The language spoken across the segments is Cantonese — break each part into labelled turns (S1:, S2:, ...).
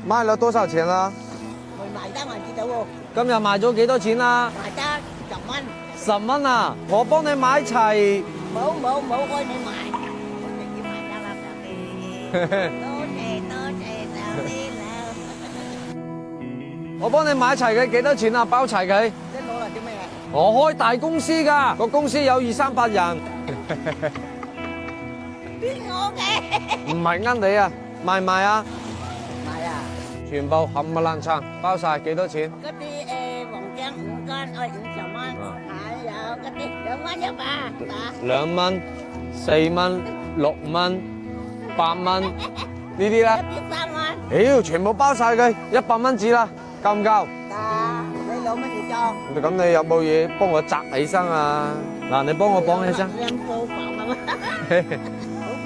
S1: 賣了多少錢啦？
S2: 未賣得還知道喎，
S1: 今日賣咗幾多錢啊？
S2: 賣得10蚊，
S1: 10蚊啊！我幫你買齊。
S2: 冇開你賣，我直接賣得啦上邊。多謝上邊啦，
S1: 我幫你買齊佢幾多錢啊？包齊佢。
S2: 你攞嚟做咩？
S1: 我開大公司㗎，個公司有200-300人。
S2: 邊我嘅？
S1: 唔係呃你啊，賣唔賣啊？
S2: 賣啊！
S1: 全部冚唪唥撐，包晒幾多錢？
S2: 嗰啲黃薑5斤，50蚊，還有嗰啲2蚊一把，打。
S1: 2蚊、4蚊、6蚊、8蚊呢啲咧？
S2: 1邊3蚊，
S1: 妖，全部包晒佢，100蚊紙啦，夠唔夠？
S2: 得，你攞乜嘢裝？
S1: 咁你有冇嘢幫我紮起身啊？嗱，你幫我綁起身。
S2: 兩個房啊嘛，好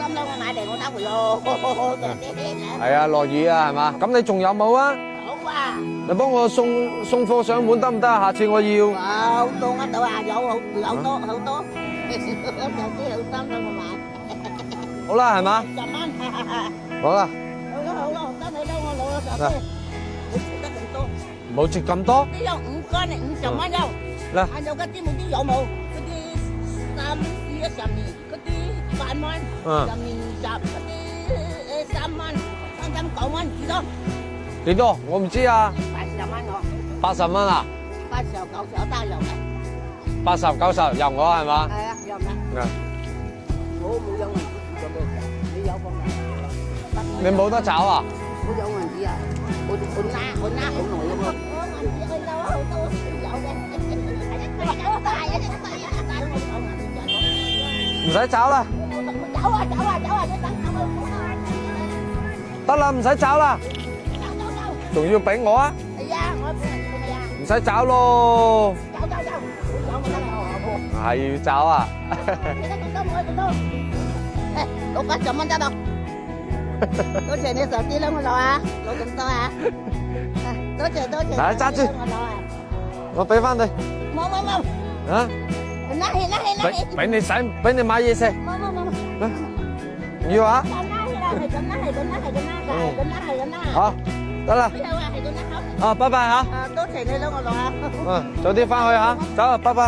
S2: 心啦，我買嚟我得回咯，多謝你啦。
S1: 係啊，落雨啊，係嘛？咁你仲有冇啊？
S2: 好啊，
S1: 你幫我送貨上門得唔得啊？下次我要。
S2: 好多得到啊，有多，有啲好心啦我買。
S1: 好啦，係嘛？
S2: 10蚊，
S1: 好啦，
S2: 好啦，得你啦，我攞咗10蚊，你食得咁多，
S1: 冇值咁多。
S2: 啲有5斤嚟50蚊有，
S1: 嗱，
S2: 還有嗰啲冇啲有冇？嗰啲3、4、12，嗰啲8蚊，12、20，嗰啲3蚊，3、9蚊幾多？
S1: 幾多？我唔知啊。
S2: 80蚊我
S1: 80蚊啊
S2: ，80、90都有嘅，
S1: ？80、90由我係嘛？
S2: 係啊，有嘅。我冇有銀紙做咩？你有放銀紙？
S1: 你冇得找啊？
S2: 我有銀紙啊！我拉好耐嘅喎。我銀紙去到好多有嘅，係一大啊！
S1: 唔使找啦，
S2: 走啊！你等我。
S1: 得啦，唔使找啦，
S2: 走。
S1: 仲要俾我啊？
S2: 係啊，我俾人俾你啊！
S1: 唔使找咯，
S2: 走，我得啦，我。
S1: 係要找啊？
S2: 你得咁多，我咁多。誒，攞80蚊得咯。多謝你手啲啦，我攞啊，攞咁多啊。多謝。
S1: 嚟揸住
S2: 我攞啊。
S1: 我俾翻你。
S2: 冇。
S1: 啊？
S2: 拉起。
S1: 俾你買嘢食。
S2: 冇。
S1: 唔要啊？
S2: 係咁拉。
S1: 好，得啦。
S2: 係咁拉。
S1: 啊，拜拜嚇。
S2: 多謝你啦，我攞啊。
S1: 早啲翻去嚇。走啊，拜拜。